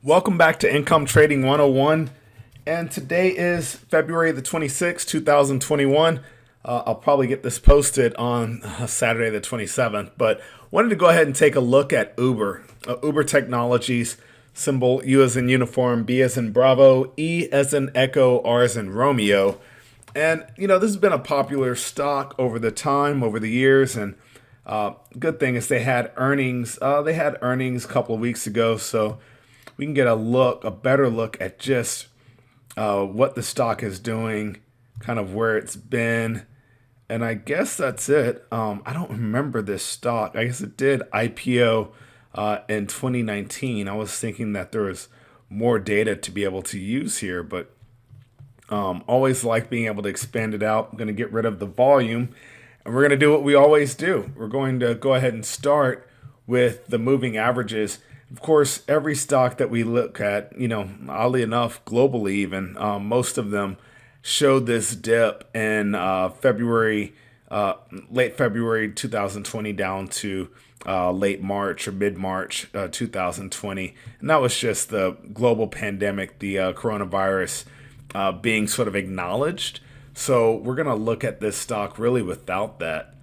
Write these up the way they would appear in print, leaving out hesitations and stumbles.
Welcome back to Income Trading 101. And today is February the 26th, 2021. I'll probably get this posted on Saturday the 27th, but wanted to go ahead and take a look at Uber. Uber Technologies, symbol U as in uniform, B as in Bravo, E as in Echo, R as in Romeo. And, this has been a popular stock over the years. And good thing is they had earnings. They had earnings a couple of weeks ago, so we can get a better look at just what the stock is doing, kind of where it's been. And I guess that's it. I don't remember this stock. I guess it did IPO in 2019. I was thinking that there was more data to be able to use here, but always like being able to expand it out. I'm going to get rid of the volume, and we're going to do what we always do. We're going to go ahead and start with the moving averages. Of course, every stock that we look at, oddly enough, globally even, most of them showed this dip in late February 2020 down to late March or mid-March 2020. And that was just the global pandemic, the coronavirus being sort of acknowledged. So we're going to look at this stock really without that.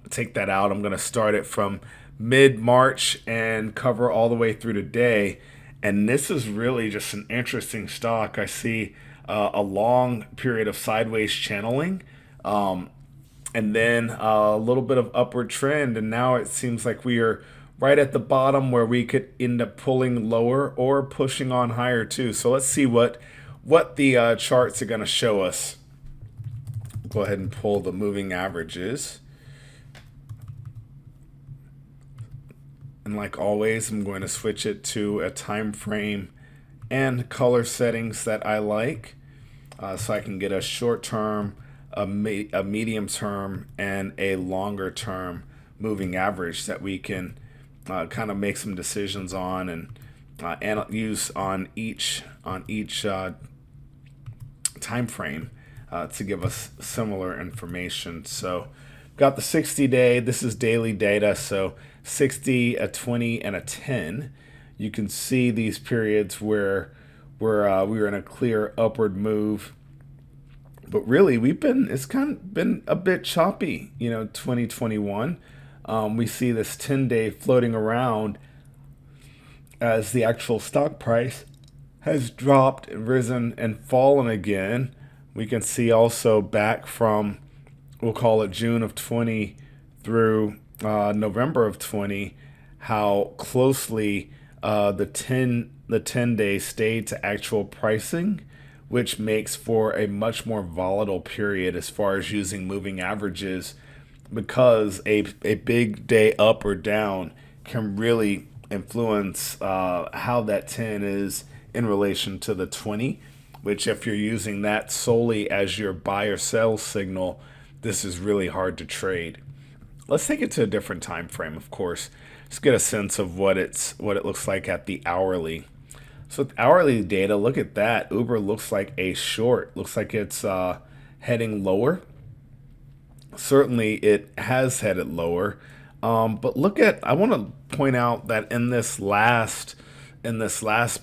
Take that out. I'm going to start it from mid-March and cover all the way through today. And this is really just an interesting stock. I see a long period of sideways channeling, and then a little bit of upward trend. And now it seems like we are right at the bottom where we could end up pulling lower or pushing on higher too. So let's see what the charts are going to show us. Go ahead and pull the moving averages. And like always, I'm going to switch it to a time frame and color settings that I like, so I can get a short term, a medium term, and a longer term moving average that we can kind of make some decisions on and use on each time frame to give us similar information. So got the 60-day. This is daily data, so 60, a 20, and a 10. You can see these periods where we were in a clear upward move. But really, it's kind of been a bit choppy, 2021. We see this 10-day floating around as the actual stock price has dropped, risen, and fallen again. We can see also back from, we'll call it June of 20 through November of 20, how closely the 10-day stayed to actual pricing, which makes for a much more volatile period as far as using moving averages, because a big day up or down can really influence how that 10 is in relation to the 20, which if you're using that solely as your buy or sell signal, this is really hard to trade. Let's take it to a different time frame, of course. Let's get a sense of what it looks like at the hourly. So with hourly data, look at that. Uber looks like a short. Looks like it's heading lower. Certainly, it has headed lower. But I want to point out that in this last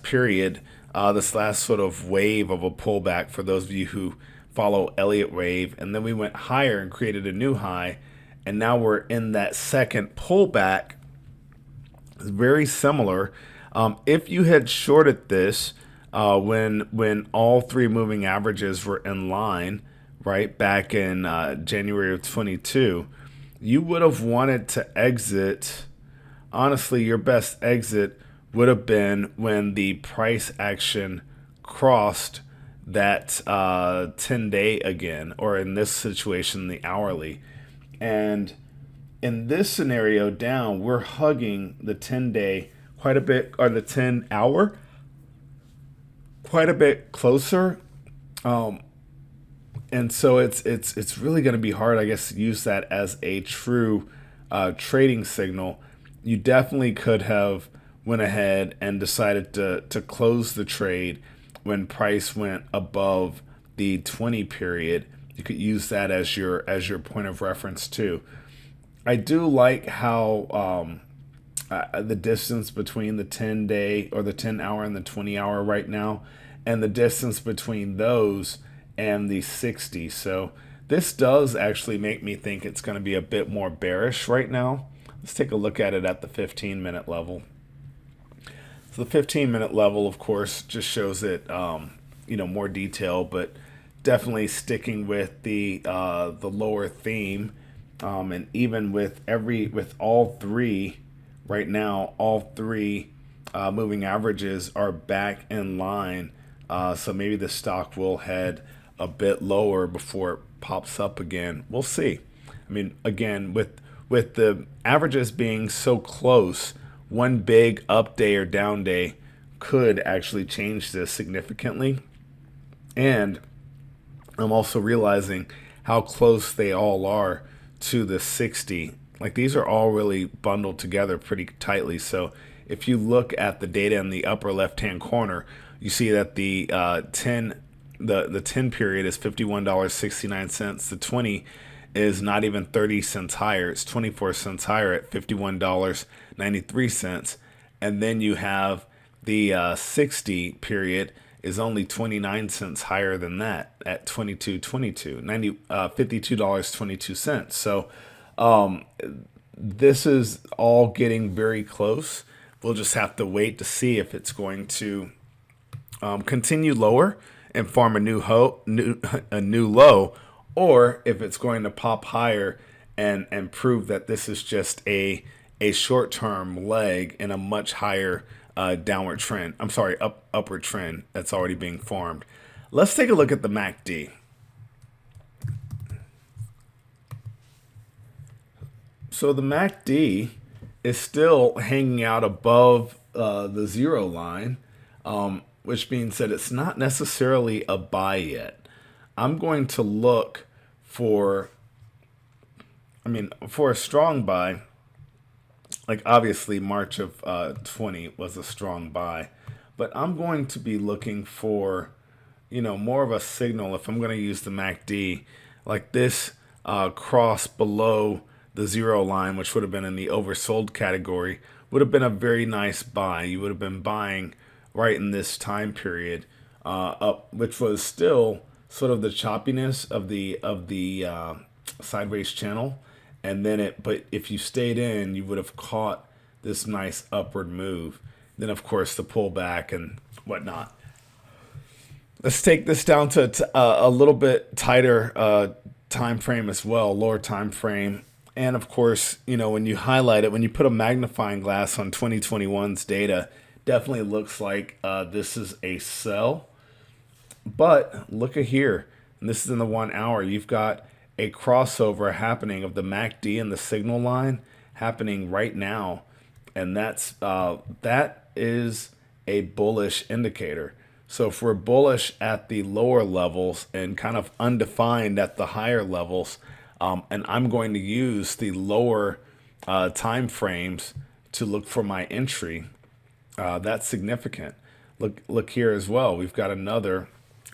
period, this last sort of wave of a pullback, for those of you who follow Elliott wave, and then we went higher and created a new high. And now we're in that second pullback. It's very similar. If you had shorted this when all three moving averages were in line, right back in January of 22, you would have wanted to exit. Honestly, your best exit would have been when the price action crossed that 10-day again, or in this situation, the hourly. And in this scenario down, we're hugging the 10-day quite a bit, or the 10-hour quite a bit closer. And so it's really going to be hard, I guess, to use that as a true trading signal. You definitely could have went ahead and decided to close the trade when price went above the 20 period. You could use that as your point of reference too. I do like how the distance between the 10-day or the 10-hour and the 20-hour right now, and the distance between those and the 60. So this does actually make me think it's going to be a bit more bearish right now. Let's take a look at it at the 15-minute level. So the 15-minute level, of course, just shows it, more detail, but definitely sticking with the lower theme, and even with all three right now, all three moving averages are back in line. So maybe the stock will head a bit lower before it pops up again. We'll see. I mean, again, with the averages being so close, one big up day or down day could actually change this significantly. And I'm also realizing how close they all are to the 60. Like, these are all really bundled together pretty tightly. So if you look at the data in the upper left-hand corner, you see that the 10 period is $51.69. The 20 is not even 30 cents higher. It's 24 cents higher at $51.93. And then you have the 60 period is only 29 cents higher than that at $52.22. So this is all getting very close. We'll just have to wait to see if it's going to continue lower and form a new low, or if it's going to pop higher and prove that this is just a short-term leg in a much higher downward trend. I'm sorry, upward trend that's already being formed. Let's take a look at the MACD. So the MACD is still hanging out above the 0 line, which means that it's not necessarily a buy yet. I'm going to look for a strong buy. Like, obviously March of 20 was a strong buy, but I'm going to be looking for, more of a signal if I'm going to use the MACD, like this cross below the 0 line, which would have been in the oversold category, would have been a very nice buy. You would have been buying right in this time period, up, which was still sort of the choppiness of the sideways channel. And then but if you stayed in, you would have caught this nice upward move. Then, of course, the pullback and whatnot. Let's take this down to a little bit tighter time frame as well, lower time frame. And of course, when you highlight it, when you put a magnifying glass on 2021's data, definitely looks like this is a sell. But look at here, and this is in the 1 hour. You've got a crossover happening of the MACD and the signal line happening right now, and that is a bullish indicator. So if we're bullish at the lower levels and kind of undefined at the higher levels, and I'm going to use the lower time frames to look for my entry, that's significant. Look here as well. We've got another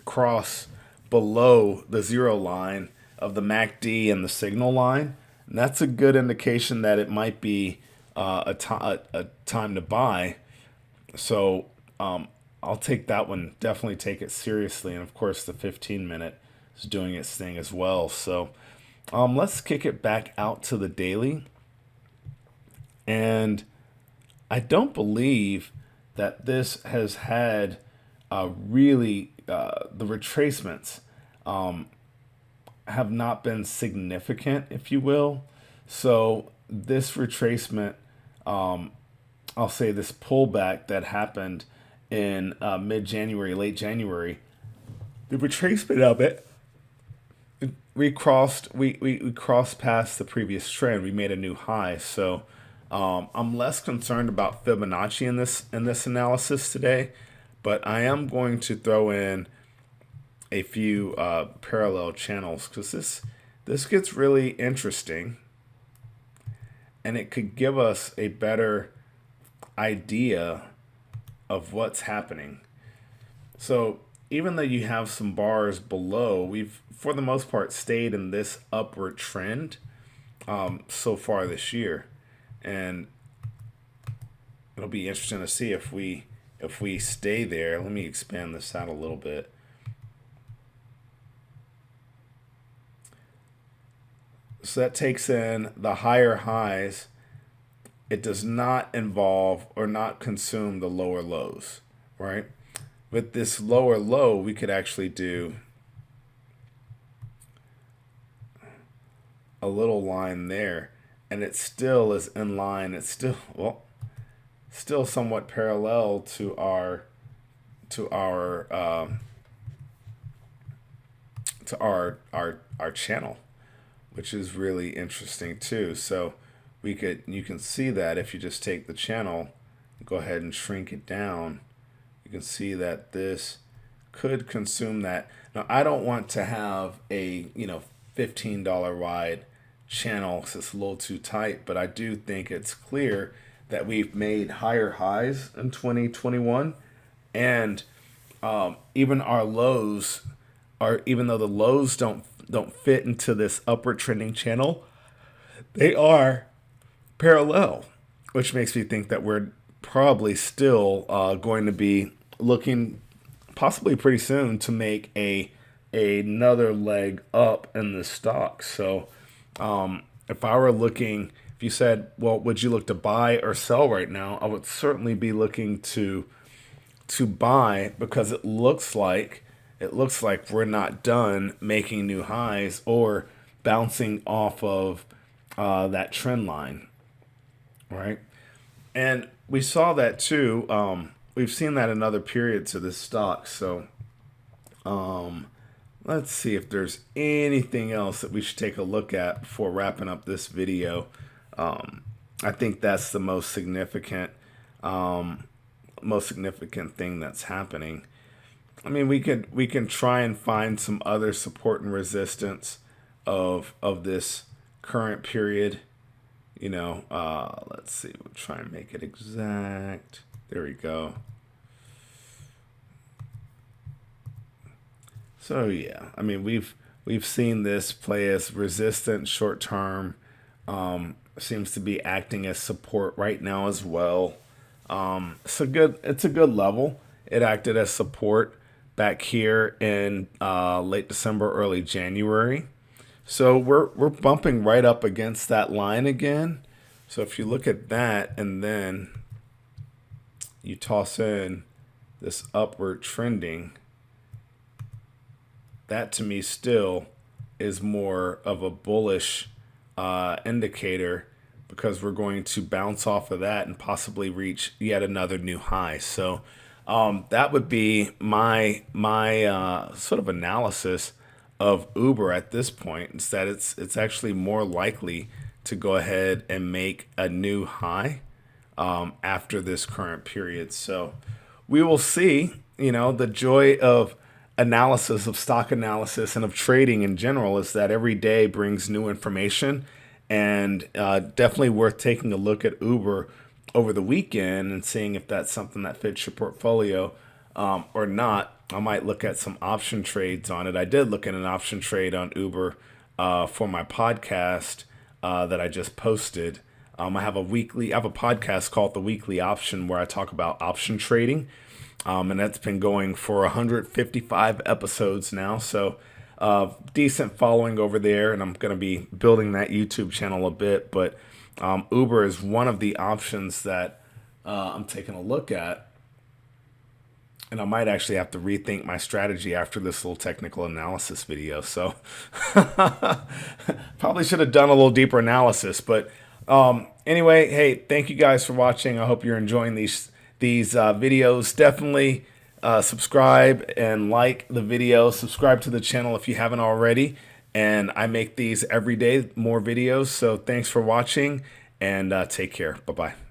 cross below the 0 line of the MACD and the signal line. And that's a good indication that it might be a time to buy. So I'll take that one, definitely take it seriously. And of course, the 15-minute is doing its thing as well. So let's kick it back out to the daily. And I don't believe that this has had really the retracements have not been significant, if you will. So this retracement, I'll say this pullback that happened in mid-January, late January, the retracement of it, we crossed past the previous trend. We made a new high. So I'm less concerned about Fibonacci in this analysis today, but I am going to throw in a few parallel channels, because this gets really interesting, and it could give us a better idea of what's happening. So even though you have some bars below, we've for the most part stayed in this upward trend so far this year. And it'll be interesting to see if we stay there. Let me expand this out a little bit. So that takes in the higher highs. It does not involve or not consume the lower lows, right? With this lower low, we could actually do a little line there, and it still is in line. It's still, well, still somewhat parallel to our channel, which is really interesting too. So you can see that if you just take the channel, go ahead and shrink it down, you can see that this could consume that. Now I don't want to have a $15 wide channel, so it's a little too tight, but I do think it's clear that we've made higher highs in 2021, and even our lows are, even though the lows don't fit into this upward trending channel, they are parallel, which makes me think that we're probably still going to be looking possibly pretty soon to make another leg up in the stock. So if I were looking, if you said, well, would you look to buy or sell right now? I would certainly be looking to buy, because it looks like we're not done making new highs or bouncing off of that trend line, right? And we saw that too. We've seen that in other periods of this stock. So let's see if there's anything else that we should take a look at before wrapping up this video. I think that's the most significant thing that's happening. I mean, we can try and find some other support and resistance of this current period. Let's see. We'll try and make it exact. There we go. So yeah, I mean, we've seen this play as resistance short term. Seems to be acting as support right now as well. It's a good level. It acted as support back here in late December, early January. So we're bumping right up against that line again. So if you look at that and then you toss in this upward trending, that to me still is more of a bullish indicator, because we're going to bounce off of that and possibly reach yet another new high. So that would be my sort of analysis of Uber at this point, is that it's actually more likely to go ahead and make a new high after this current period. So we will see. The joy of analysis, of stock analysis, and of trading in general is that every day brings new information, and definitely worth taking a look at Uber over the weekend and seeing if that's something that fits your portfolio or not. I might look at some option trades on it. I did look at an option trade on Uber for my podcast that I just posted. I have a podcast called The Weekly Option, where I talk about option trading. And that's been going for 155 episodes now. So decent following over there. And I'm going to be building that YouTube channel a bit. But Uber is one of the options that I'm taking a look at. And I might actually have to rethink my strategy after this little technical analysis video. So probably should have done a little deeper analysis. But anyway, hey, thank you guys for watching. I hope you're enjoying these videos. Definitely subscribe and like the video. Subscribe to the channel if you haven't already. And I make these every day, more videos. So thanks for watching, and take care. Bye-bye.